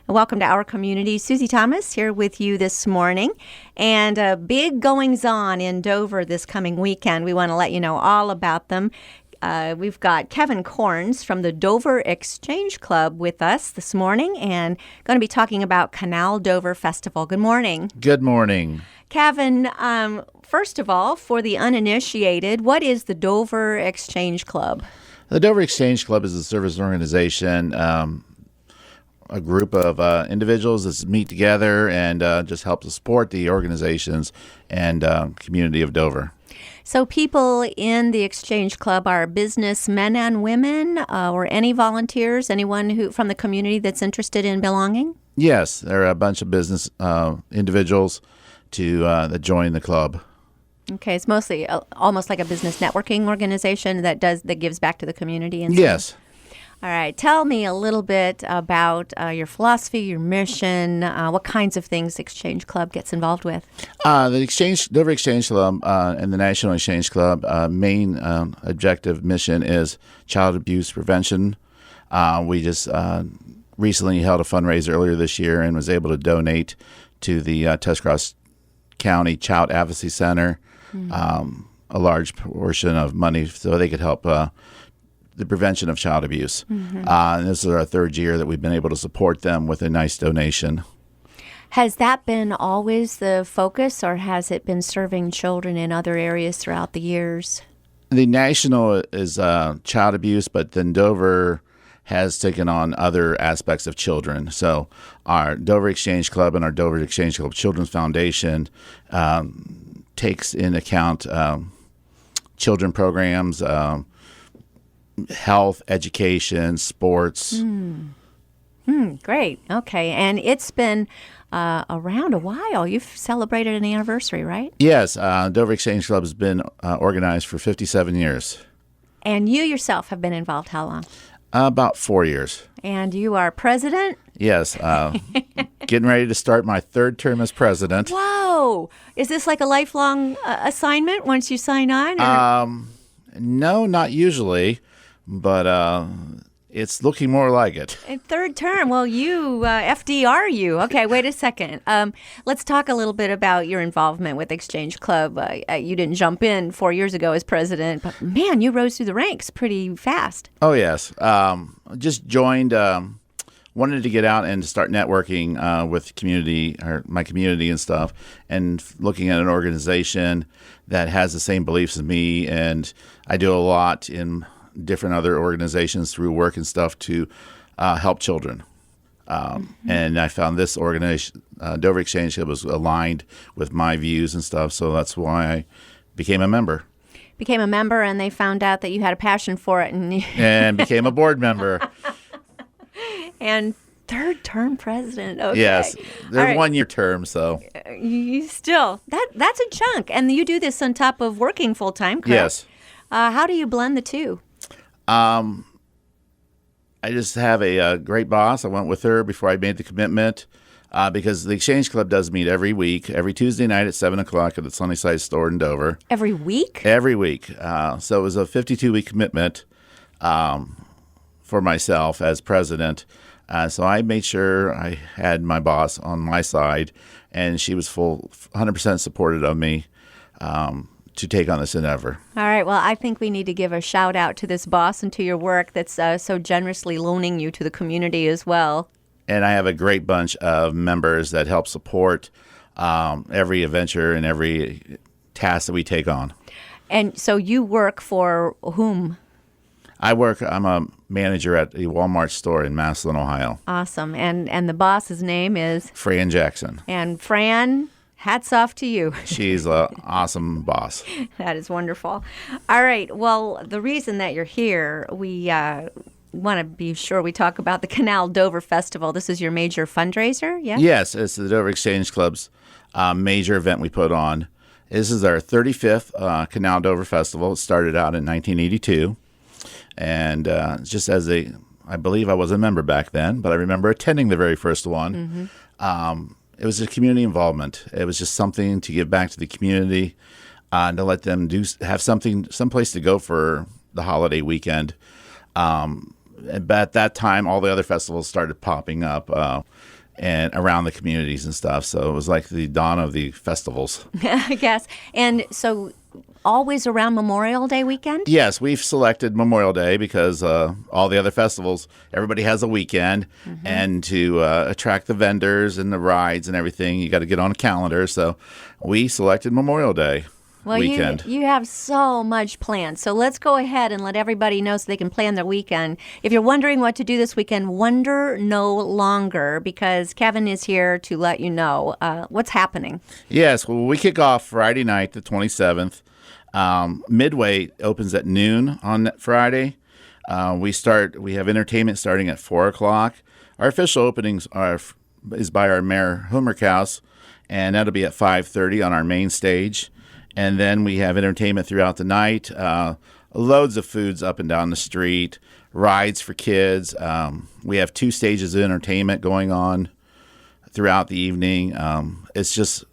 Welcome to our community. Susie Thomas here with you this morning. And big goings-on in Dover this coming weekend. We want to let you know all about them. We've got Kevin Corns from the Dover Exchange Club with us this morning and going to be talking about Canal Dover Festival. Good morning. Good morning. Kevin, first of all, for the uninitiated, what is the Dover Exchange Club? The Dover Exchange Club is a service organization, a group of individuals that meet together and just help to support the organizations and community of Dover. So people in the Exchange Club are businessmen and women or any volunteers, anyone who from the community that's interested in belonging? Yes, there are a bunch of business individuals that join the club. Okay, it's mostly almost like a business networking organization that gives back to the community. And yes. All right. Tell me a little bit about your philosophy, your mission, what kinds of things the Exchange Club gets involved with. The Dover Exchange Club and the National Exchange Club main objective mission is child abuse prevention. We just recently held a fundraiser earlier this year and was able to donate to the Tuscarawas County Child Advocacy Center a large portion of money so they could help the prevention of child abuse. And this is our third year that we've been able to support them with a nice donation. Has that been always the focus, or has it been serving children in other areas throughout the years? The national is child abuse, but then Dover has taken on other aspects of children. So our Dover Exchange Club and our Dover Exchange Club Children's Foundation takes in account children programs, health, education, sports. Great. Okay. And it's been around a while. You've celebrated an anniversary, right? Yes. Dover Exchange Club has been organized for 57 years. And you yourself have been involved how long? About 4 years. And you are president? Yes. Getting ready to start my third term as president. Whoa. Is this like a lifelong assignment once you sign on? No, not usually. But it's looking more like it. Third term. Well, you, FDR you. Okay, wait a second. Let's talk a little bit about your involvement with Exchange Club. You didn't jump in 4 years ago as president, but man, you rose through the ranks pretty fast. Oh, yes. Just joined, wanted to get out and start networking with community, or my community and stuff, and looking at an organization that has the same beliefs as me. And I do a lot in different other organizations through work and stuff to help children. And I found this organization, Dover Exchange Club, was aligned with my views and stuff, so that's why I became a member. Became a member, and they found out that you had a passion for it. And became a board member. And third term president. Okay. Yes. They're right. 1 year terms, so. You still, that's a chunk. And you do this on top of working full time, correct? Yes. How do you blend the two? I just have a great boss. I went with her before I made the commitment because the Exchange Club does meet every week, every Tuesday night at 7 o'clock at the Sunnyside store in Dover. Every week? Every week. So it was a 52-week commitment for myself as president. So I made sure I had my boss on my side, and she was 100% supportive of me to take on this endeavor. All right. Well, I think we need to give a shout out to this boss and to your work that's so generously loaning you to the community as well. And I have a great bunch of members that help support every adventure and every task that we take on. And so you work for whom? I'm a manager at a Walmart store in Massillon, Ohio. Awesome. And the boss's name is? Fran Jackson. And Fran, hats off to you. She's an awesome boss. That is wonderful. All right. Well, the reason that you're here, we want to be sure we talk about the Canal Dover Festival. This is your major fundraiser, yeah? Yes, it's the Dover Exchange Club's major event we put on. This is our 35th Canal Dover Festival. It started out in 1982. And just as I believe I was a member back then, but I remember attending the very first one. Mm-hmm. It was a community involvement. It was just something to give back to the community, to let them have someplace to go for the holiday weekend. But at that time, all the other festivals started popping up. and around the communities and stuff. So it was like the dawn of the festivals. I guess. And so always around Memorial Day weekend? Yes, we've selected Memorial Day because all the other festivals, everybody has a weekend. And to attract the vendors and the rides and everything, you got to get on a calendar. So we selected Memorial Day weekend. You have so much planned. So let's go ahead and let everybody know so they can plan their weekend. If you're wondering what to do this weekend, wonder no longer, because Kevin is here to let you know what's happening. Yes, well, we kick off Friday night, the 27th. Midway opens at noon on Friday. We have entertainment starting at 4 o'clock. Our official openings is by our Mayor Hummerkaus, and that'll be at 5:30 on our main stage. And then we have entertainment throughout the night, loads of foods up and down the street, rides for kids. We have 2 stages of entertainment going on throughout the evening. It's just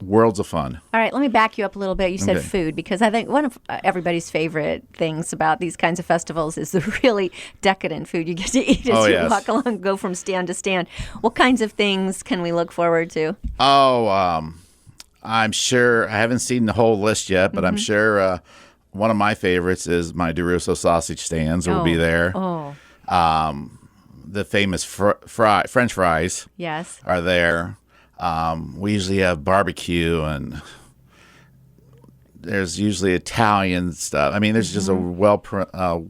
worlds of fun. All right, let me back you up a little bit. You said Okay. food, because I think one of everybody's favorite things about these kinds of festivals is the really decadent food you get to eat as you yes. walk along, go from stand to stand. What kinds of things can we look forward to? I'm sure I haven't seen the whole list yet, but I'm sure one of my favorites is my DeRusso sausage stands will be there. Oh, The famous French fries yes. are there. We usually have barbecue, and there's usually Italian stuff. I mean, there's just a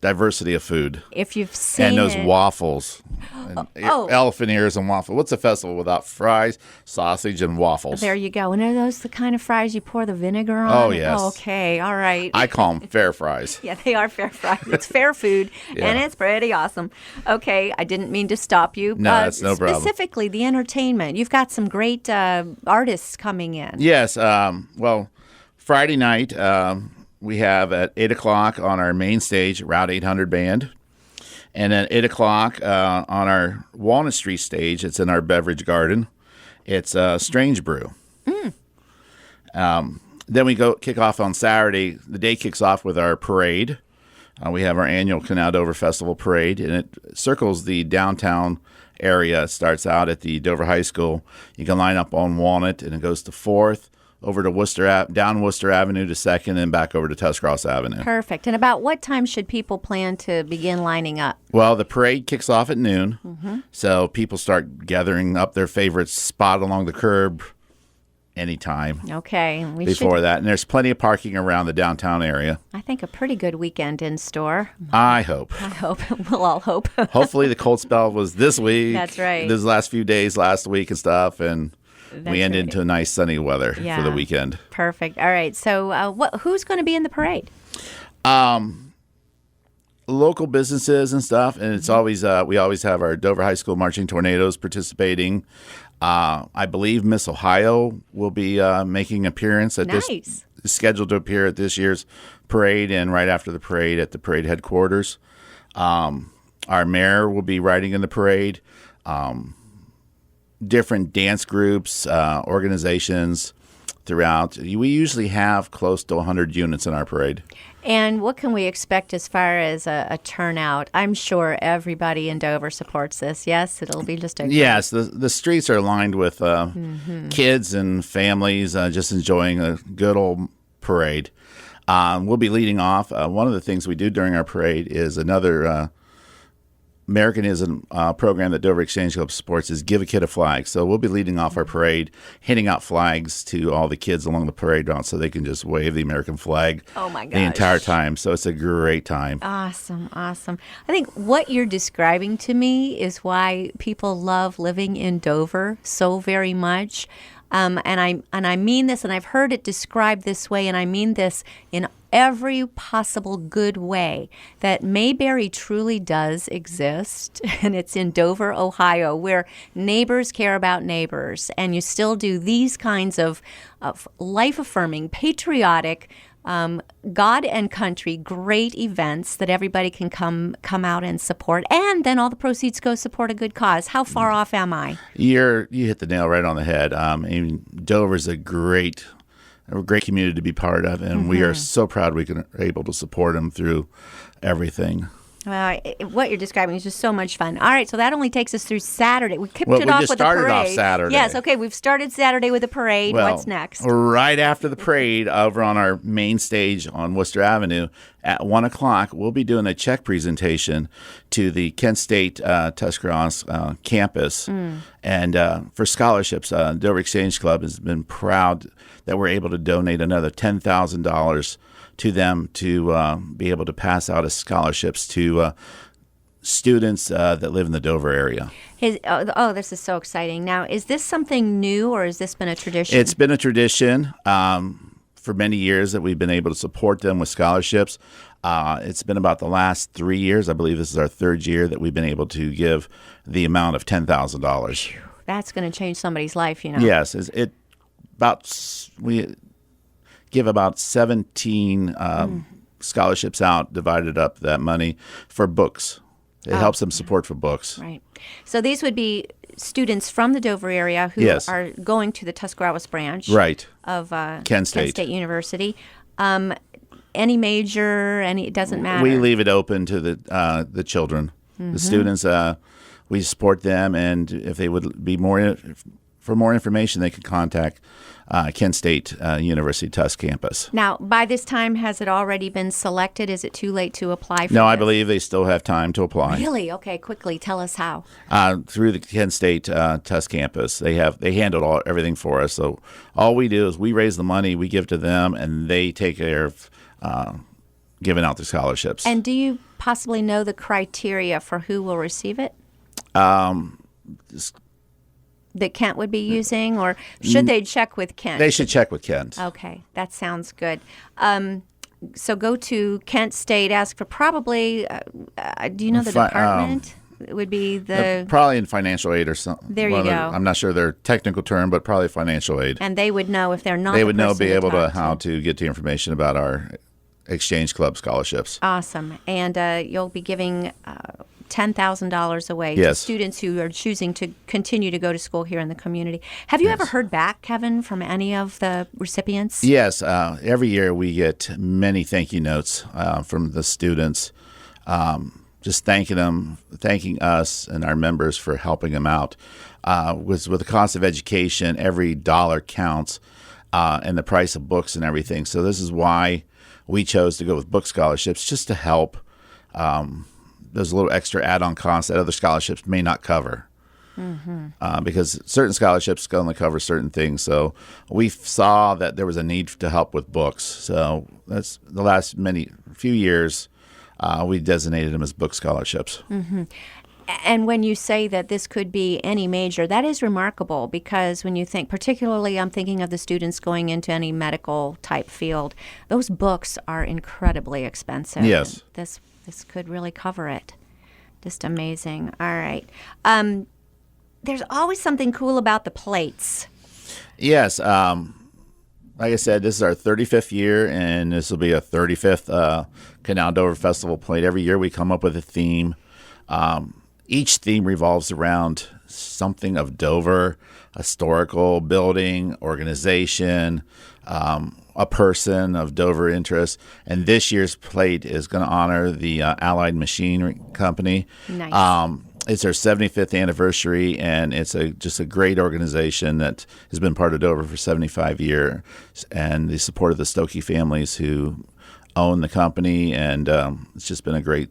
diversity of food. If you've seen And those it, waffles. And elephant ears and waffle. What's a festival without fries, sausage, and waffles? there you go. And are those the kind of fries you pour the vinegar on? Oh, yes. Oh, okay, all right. I call them fair fries. Yeah, they are fair fries. It's fair food, and it's pretty awesome. Okay, I didn't mean to stop you. No, that's no problem. Specifically, the entertainment. You've got some great artists coming in. Yes. Well, Friday night, we have at 8 o'clock on our main stage, Route 800 Band. And at 8 o'clock on our Walnut Street stage, it's in our beverage garden. It's Strange Brew. Then we kick off on Saturday. The day kicks off with our parade. We have our annual Canal Dover Festival Parade, and it circles the downtown area. It starts out at the Dover High School. You can line up on Walnut, and it goes to 4th, over to down Worcester Avenue to 2nd, and back over to Tuscross Avenue. Perfect. And about what time should people plan to begin lining up? Well, the parade kicks off at noon, so people start gathering up their favorite spot along the curb anytime Okay. We before should, that. And there's plenty of parking around the downtown area. I think, a pretty good weekend in store. I hope. I hope. We'll all hope. Hopefully the cold spell was this week. That's right. These last few days, last week and stuff, and we ended right. into a nice sunny weather for Yeah. the weekend. Perfect. All right. So who's going to be in the parade? Local businesses and stuff, and it's always we always have our Dover High School Marching Tornadoes participating. I believe Miss Ohio will be making an appearance at Nice. this, scheduled to appear at this year's parade, and right after the parade at the parade headquarters. Our mayor will be riding in the parade. Different dance groups, organizations throughout. We usually have close to 100 units in our parade. And what can we expect as far as a turnout? I'm sure everybody in Dover supports this. Yes, it'll be just a Yes, the streets are lined with kids and families just enjoying a good old parade. We'll be leading off. One of the things we do during our parade is another Americanism program that Dover Exchange Club supports is Give a Kid a Flag. So we'll be leading off our parade, handing out flags to all the kids along the parade route so they can just wave the American flag Oh, my the entire gosh. time. So it's a great time. Awesome, awesome. I think what you're describing to me is why people love living in Dover so very much. And I mean this, and I've heard it described this way, and I mean this in every possible good way, that Mayberry truly does exist, and it's in Dover, Ohio, where neighbors care about neighbors, and you still do these kinds of life-affirming, patriotic, God and country, great events that everybody can come out and support, and then all the proceeds go support a good cause. How far off am I? You hit the nail right on the head. Dover's a great community to be part of, and we are so proud we are able to support them through everything. Well, what you're describing is just so much fun. All right, so that only takes us through Saturday. We kicked Well, it we off just with a started parade. off Saturday. Yes, okay, we've started Saturday with a parade. Well, What's next? Right after the parade, over on our main stage on Worcester Avenue, at 1 o'clock, we'll be doing a check presentation to the Kent State Tuscarawas campus. And for scholarships, Dover Exchange Club has been proud that we're able to donate another $10,000 to them to be able to pass out as scholarships to students that live in the Dover area. This is so exciting. Now, is this something new or has this been a tradition? It's been a tradition for many years that we've been able to support them with scholarships. It's been about the last 3 years. I believe this is our third year that we've been able to give the amount of $10,000. That's going to change somebody's life, you know. Yes. We give about 17 scholarships out, divided up that money for books. It helps them support for books. Right. So these would be students from the Dover area who Yes. are going to the Tuscarawas branch Right. of Kent State. University. Any major, it doesn't matter. We leave it open to the children, the students. We support them, and if they would be for more information, they could contact Kent State University Tusk campus. Now, by this time, has it already been selected? Is it too late to apply for No, I this? believe they still have time to apply. Really? Okay, quickly, tell us how. Through the Kent State Tusk campus. They handled everything for us. So all we do is we raise the money, we give to them, and they take care of giving out the scholarships. And do you possibly know the criteria for who will receive it? That Kent would be using, or should they check with Kent? They should check with Kent. Okay, that sounds good. So go to Kent State, ask for probably, do you know the department? It would be the... Probably in financial aid or something. There you go. I'm not sure their technical term, but probably financial aid. And they would know if they're not They the would know, person be able to talk how to get the information about our Exchange Club scholarships. Awesome. And you'll be giving $10,000 away to Yes. students who are choosing to continue to go to school here in the community. Have you ever heard back, Kevin, from any of the recipients? Yes, every year we get many thank you notes from the students, just thanking them, thanking us and our members for helping them out. With the cost of education, every dollar counts, and the price of books and everything. So this is why we chose to go with book scholarships, just to help. There's a little extra add-on cost that other scholarships may not cover. Because certain scholarships only cover certain things. So we saw that there was a need to help with books. So that's the last few years, we designated them as book scholarships. And when you say that this could be any major, that is remarkable because when you think, particularly I'm thinking of the students going into any medical type field, those books are incredibly expensive. Yes. This could really cover it. Just amazing. All right. There's always something cool about the plates. Yes. Like I said, this is our 35th year, and this will be a 35th Canal Dover Festival plate. Every year we come up with a theme. Each theme revolves around something of Dover, a historical building, organization, a person of Dover interest. And this year's plate is going to honor the Allied Machinery Company. Nice. It's their 75th anniversary, and it's just a great organization that has been part of Dover for 75 years, and the support of the Stokey families who own the company, and it's just been a great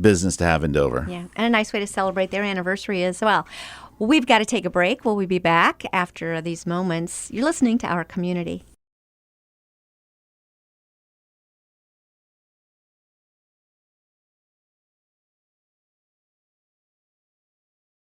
business to have in Dover. Yeah, and a nice way to celebrate their anniversary as well. We've got to take a break. Will we be back after these moments? You're listening to Our Community.